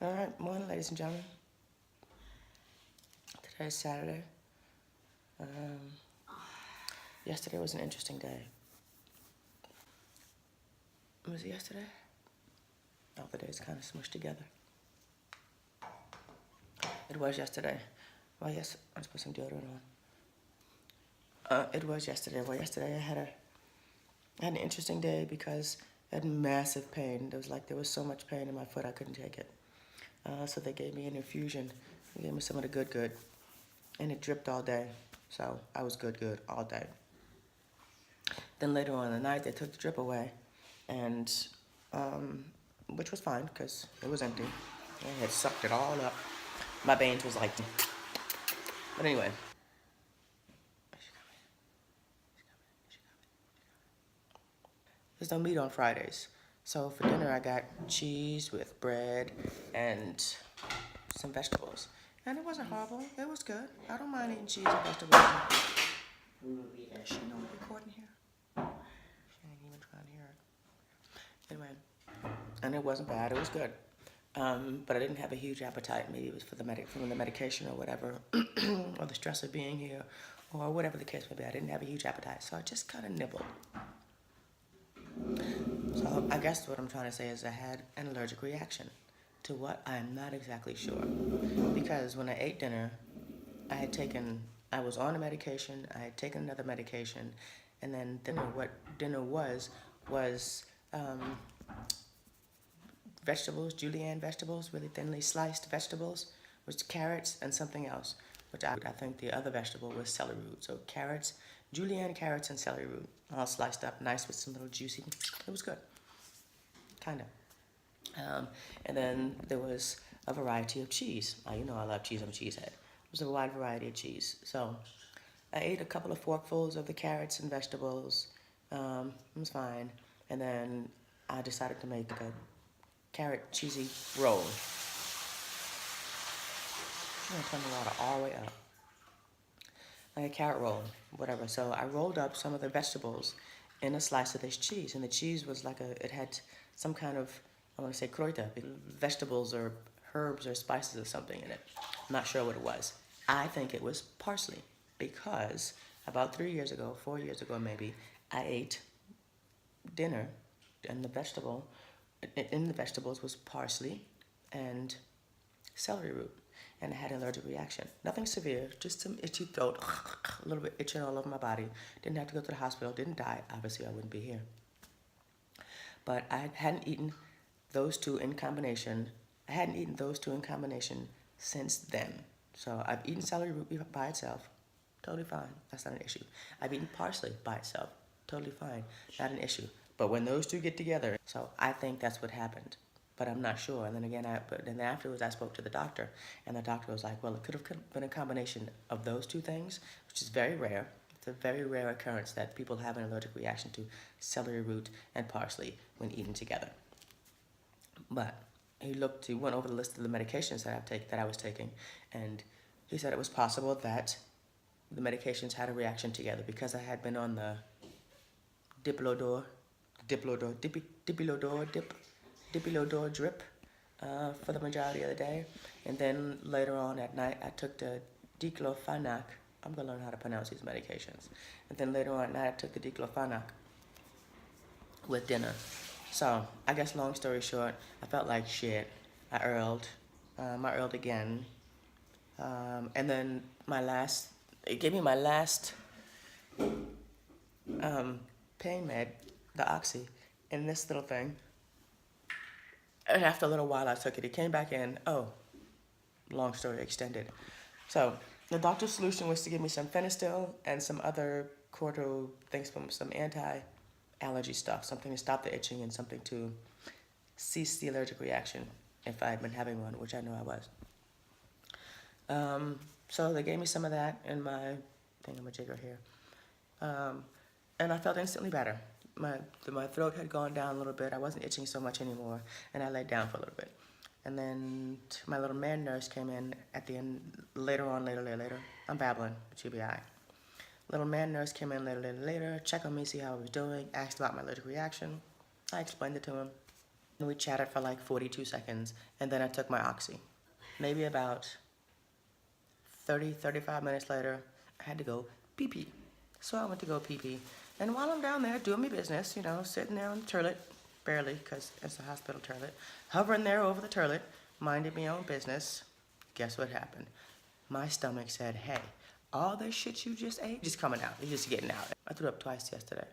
All right, morning, ladies and gentlemen. Today is Saturday. Yesterday was an interesting day. Was it yesterday? All the days kind of smushed together. It was yesterday. Well, yes, I just put some deodorant on. It was yesterday. Well, yesterday I had an interesting day because I had massive pain. There was so much pain in my foot I couldn't take it. So they gave me an infusion. They gave me some of the good, and it dripped all day. So I was good all day. Then later on in the night, they took the drip away, and which was fine because it was empty. They had sucked it all up. My veins was like, but anyway. There's no meat on Fridays. So for dinner, I got cheese with bread and some vegetables. And it wasn't horrible. It was good. I don't mind eating cheese and vegetables. She know we're recording here? She ain't even trying to hear it. Anyway, and it wasn't bad. It was good. But I didn't have a huge appetite. Maybe it was from the medication or whatever, or the stress of being here, or whatever the case may be. I didn't have a huge appetite, so I just kind of nibbled. So I guess what I'm trying to say is I had an allergic reaction to what I'm not exactly sure. Because when I ate dinner, I was on a medication, I had taken another medication, and then what dinner was vegetables, julienne vegetables, really thinly sliced vegetables, with carrots and something else, which I think the other vegetable was celery root. So carrots, julienne carrots and celery root, all sliced up nice with some little juicy. It was good, kind of. And then there was a variety of cheese. You know I love cheese. I'm a cheesehead. There was a wide variety of cheese. So I ate a couple of forkfuls of the carrots and vegetables. It was fine. And then I decided to make a carrot cheesy roll. I'm going to turn the water all the way up. Like a carrot roll, whatever. So I rolled up some of the vegetables in a slice of this cheese. And the cheese was it had some kind of, I want to say kräuter, vegetables or herbs or spices or something in it. I'm not sure what it was. I think it was parsley because about 4 years ago maybe, I ate dinner and in the vegetables was parsley and celery root. And I had an allergic reaction. Nothing severe, just some itchy throat, a little bit itching all over my body. Didn't have to go to the hospital, didn't die. Obviously, I wouldn't be here. But I hadn't eaten those two in combination. Since then. So I've eaten celery root by itself, totally fine. That's not an issue. I've eaten parsley by itself, totally fine, not an issue. But when those two get together, so I think that's what happened. But I'm not sure. And then again, then afterwards I spoke to the doctor, and the doctor was like, well, it could have been a combination of those two things, which is very rare. It's a very rare occurrence that people have an allergic reaction to celery root and parsley when eaten together. But he went over the list of the medications that I was taking, and he said it was possible that the medications had a reaction together because I had been on the Diplodor drip for the majority of the day. And then later on at night, I took the diclofenac. I'm going to learn how to pronounce these medications. And then later on at night, I took the diclofenac with dinner. So I guess long story short, I felt like shit. I earled again. And then it gave me my last pain med, the Oxy, in this little thing. And after a little while, I took it. It came back in. Oh, long story extended. So the doctor's solution was to give me some Fenistil and some other corto things from some anti-allergy stuff, something to stop the itching and something to cease the allergic reaction if I had been having one, which I know I was. So they gave me some of that in my thingamajigger here. And I felt instantly better. My throat had gone down a little bit. I wasn't itching so much anymore, and I laid down for a little bit. And then my little man nurse came in at the end, later. I'm babbling, but you'll be all right. Little man nurse came in later, checked on me, see how I was doing, asked about my allergic reaction. I explained it to him. And we chatted for like 42 seconds, and then I took my Oxy. Maybe about 30, 35 minutes later, I had to go pee-pee. So I went to go pee-pee. And while I'm down there doing my business, you know, sitting there on the toilet, barely, because it's a hospital toilet, hovering there over the toilet, minding my own business, guess what happened? My stomach said, hey, all this shit you just ate, just coming out. It's just getting out. I threw up twice yesterday.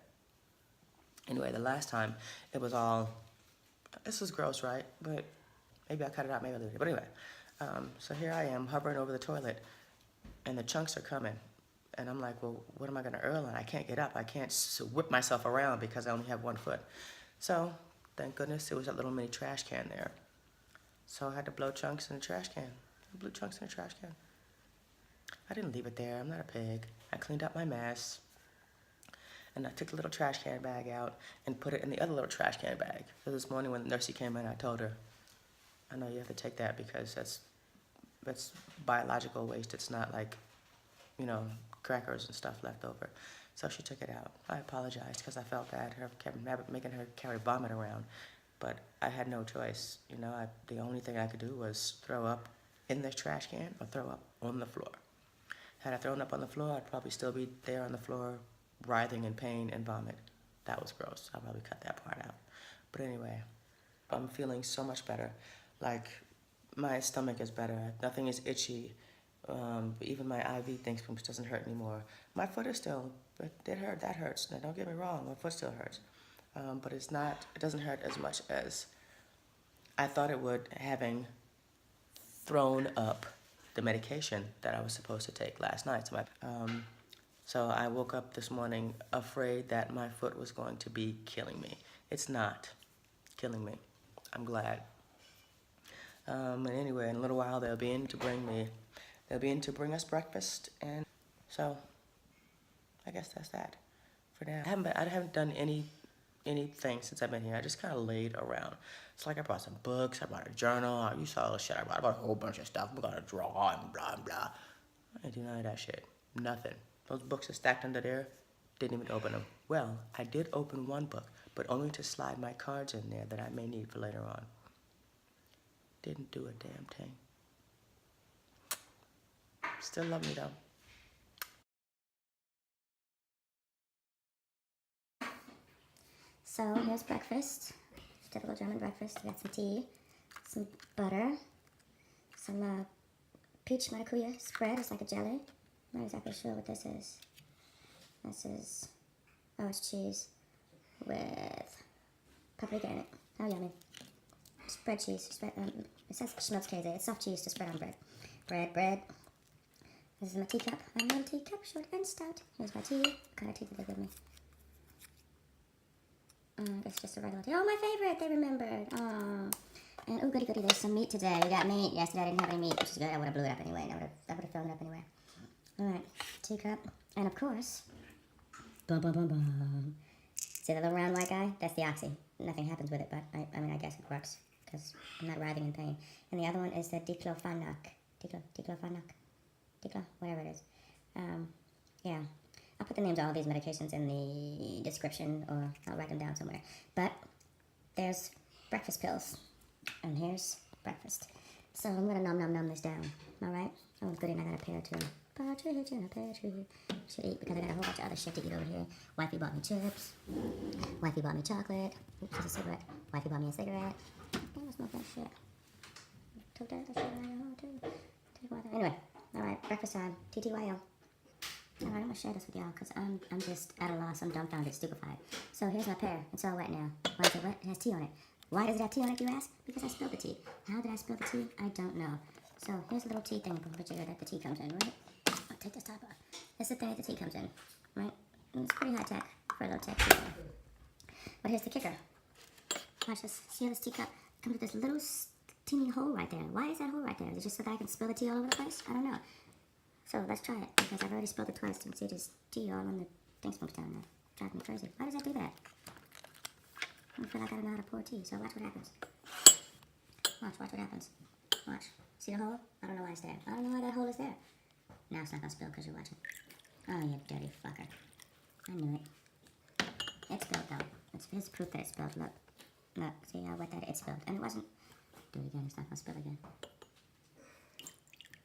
Anyway, the last time, it was all, this was gross, right? But maybe I cut it out, maybe I leave it. But anyway, so here I am hovering over the toilet, and the chunks are coming. And I'm like, well, what am I going to earl on? I can't get up. I can't whip myself around because I only have one foot. So, thank goodness there was that little mini trash can there. So I had to blow chunks in the trash can. I blew chunks in the trash can. I didn't leave it there. I'm not a pig. I cleaned up my mess. And I took the little trash can bag out and put it in the other little trash can bag. So this morning when the nursey came in, I told her, I know you have to take that because that's biological waste. It's not like, you know, crackers and stuff left over. So she took it out. I apologized because I felt bad making her carry vomit around. But I had no choice. You know, the only thing I could do was throw up in the trash can or throw up on the floor. Had I thrown up on the floor, I'd probably still be there on the floor, writhing in pain and vomit. That was gross. I'll probably cut that part out. But anyway, I'm feeling so much better. Like, my stomach is better. Nothing is itchy. Even my IV thing doesn't hurt anymore. My foot is still, but that hurts. Now, don't get me wrong, my foot still hurts. But it doesn't hurt as much as I thought it would, having thrown up the medication that I was supposed to take last night. So I woke up this morning afraid that my foot was going to be killing me. It's not killing me. I'm glad. And anyway, in a little while they'll be in to bring us breakfast, and so I guess that's that for now. I haven't done anything since I've been here. I just kind of laid around. It's like I brought some books, I brought a journal, you saw the shit I brought a whole bunch of stuff. We're gonna draw and blah blah. I didn't do none of that shit. Nothing. Those books are stacked under there. Didn't even open them. Well, I did open one book, but only to slide my cards in there that I may need for later on. Didn't do a damn thing. Still love me though. So here's breakfast. Typical German breakfast. We got some tea, some butter, some peach maracuja spread. It's like a jelly. I'm not exactly sure what this is. Oh, it's cheese with paprika in it. Oh, yummy. Spread cheese. It says schmelzkäse. It's soft cheese to spread on bread. Bread. This is my teacup. My little teacup, short and stout. Here's my tea. What kind of tea did they give me? I guess just a regular tea. Oh, my favorite. They remembered. Oh. And oh, goody. There's some meat today. We got meat. Yesterday I didn't have any meat, which is good. I would have blew it up anyway. I would have filled it up anyway. All right, teacup, and of course, boom. See that little round white guy? That's the Oxy. Nothing happens with it, but I mean, I guess it works because I'm not writhing in pain. And the other one is the diclofenac. Diclo, whatever it is. Yeah, I'll put the names of all these medications in the description, or I'll write them down somewhere. But there's breakfast pills, and here's breakfast. So I'm gonna nom this down. All right. Oh, goody, and I got a pear too. Partridge in a pear tree. Should eat because I got a whole bunch of other shit to eat over here. Wifey bought me chips. Wifey bought me chocolate. Oops, there's a cigarette. Wifey bought me a cigarette. I'm gonna smoke that shit. Took that shit out of your home too. Anyway, alright, breakfast time. TTYL. Alright, I'm gonna share this with y'all because I'm just at a loss. I'm dumbfounded, stupefied. So here's my pear. It's all wet now. Why is it wet? It has tea on it. Why does it have tea on it, you ask? Because I spilled the tea. How did I spill the tea? I don't know. So here's a little tea thing that the tea comes in, right? I'll take this top off. This is the thing that the tea comes in, right? And it's pretty high tech for a little tech tea. But here's the kicker. Watch this. See how this teacup comes with this little teeny hole right there. Why is that hole right there? Is it just so that I can spill the tea all over the place? I don't know. So let's try it because I've already spilled it twice. You can see there's tea all on the thing smokes down there. Driving me crazy. Why does that do that? I feel like I don't know how to pour tea, so watch what happens. Watch what happens. Watch. See the hole? I don't know why it's there. I don't know why that hole is there. Now it's not gonna spill because you're watching. Oh, you dirty fucker. I knew it. It spilled though. It's proof that it spilled. Look. Look, see how wet that it spilled. And it wasn't. Do it again, it's not gonna spill again.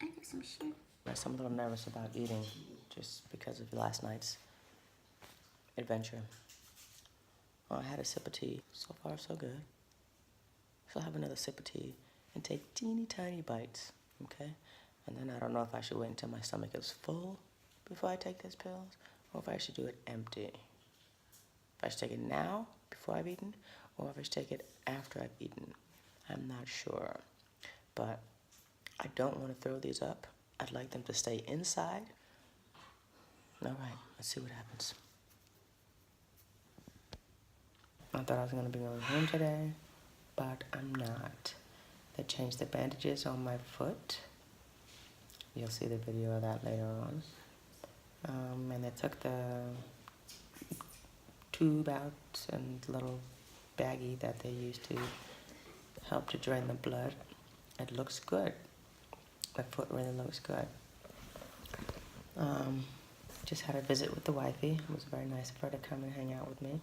I got some shit. I'm a little nervous about eating just because of last night's adventure. Well, I had a sip of tea. So far, so good. So I'll have another sip of tea and take teeny tiny bites, okay? And then I don't know if I should wait until my stomach is full before I take these pills, or if I should do it empty. If I should take it now, before I've eaten, or if I should take it after I've eaten. I'm not sure. But I don't want to throw these up. I'd like them to stay inside. All right, let's see what happens. I thought I was going to be going home today, but I'm not. They changed the bandages on my foot. You'll see the video of that later on. And they took the tube out and little baggie that they used to help to drain the blood. It looks good. My foot really looks good. Just had a visit with the wifey. It was very nice of her to come and hang out with me.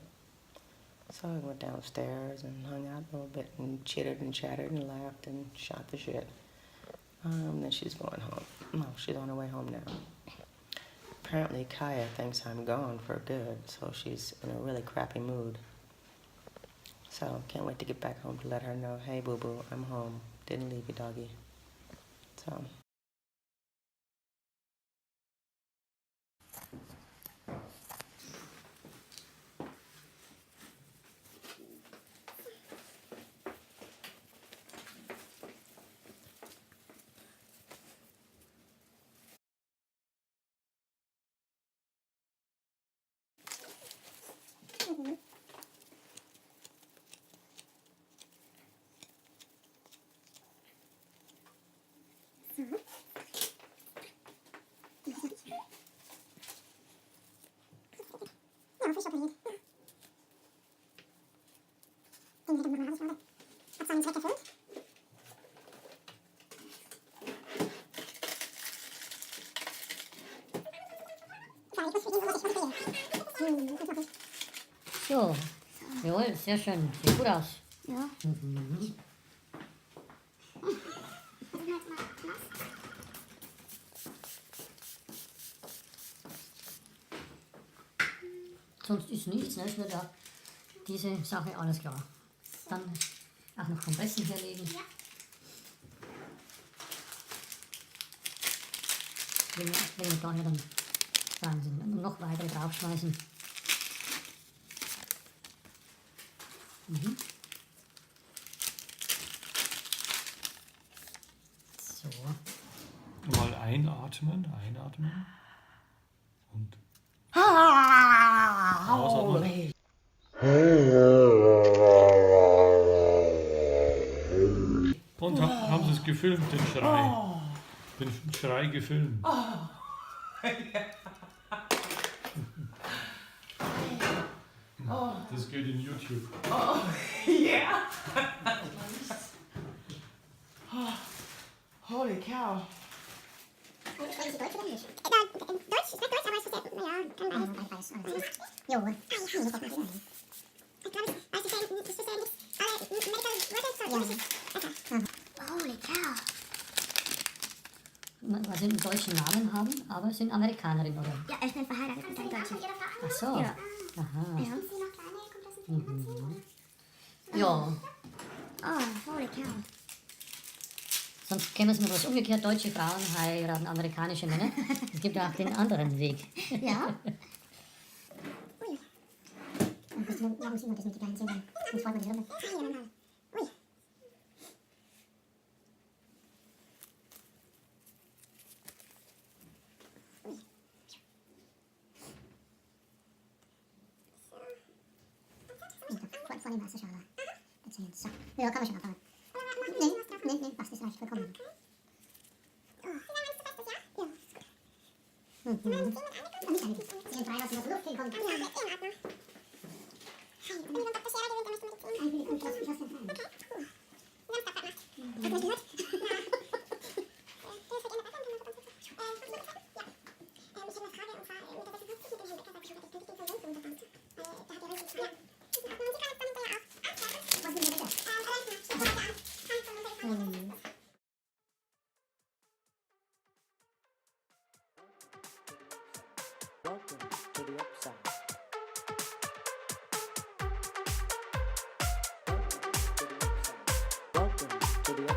So I went downstairs and hung out a little bit and chittered and chattered and laughed and shot the shit. Then she's going home. No, she's on her way home now. Apparently Kaya thinks I'm gone for good, so she's in a really crappy mood. So can't wait to get back home to let her know, hey boo-boo, I'm home. Didn't leave you, doggy. So. So, jawohl, sehr schön. Sieht gut aus. Ja. Mhm. Sonst ist nichts, ne? Ist nur da diese Sache, alles klar. Dann auch noch Kompressen hier legen. Ja. Wenn wir da dann dran sind. Und noch weiter draufschmeißen. Mhm. So. Mal einatmen. Und ausatmen. Und haben Sie es gefilmt, den Schrei? Den Schrei gefilmt. Das geht in YouTube. Yeah. Holy cow. Deutsch oder Englisch? Deutsch, ich sag Deutsch, aber es ist ja, naja, kann beides. Jo. Ich glaube, das ist ja nichts, alle Medical Wörter. Holy cow. Was einen deutschen Namen haben, aber sind Amerikanerin, oder? Ja, ich bin verheiratet mit einem Deutschen. Ach so. Ja. Aha. Ja. Ja. Oh, holy cow. Sonst kennen wir es nur was umgekehrt. Deutsche Frauen heiraten amerikanische Männer. Es gibt ja auch den anderen Weg. Ja. Ui. Ja, muss immer das mit die kleinen Zähnen. Sonst freut man sich runter. Ui. Vor dem Wasserschale. So. Ja, kann man schon anfangen. Nee, passt, das reicht vollkommen. Sie sind frei, dass sie aus der Luft hinkommen. Welcome to the upside. Welcome to the upside. Welcome to the upside.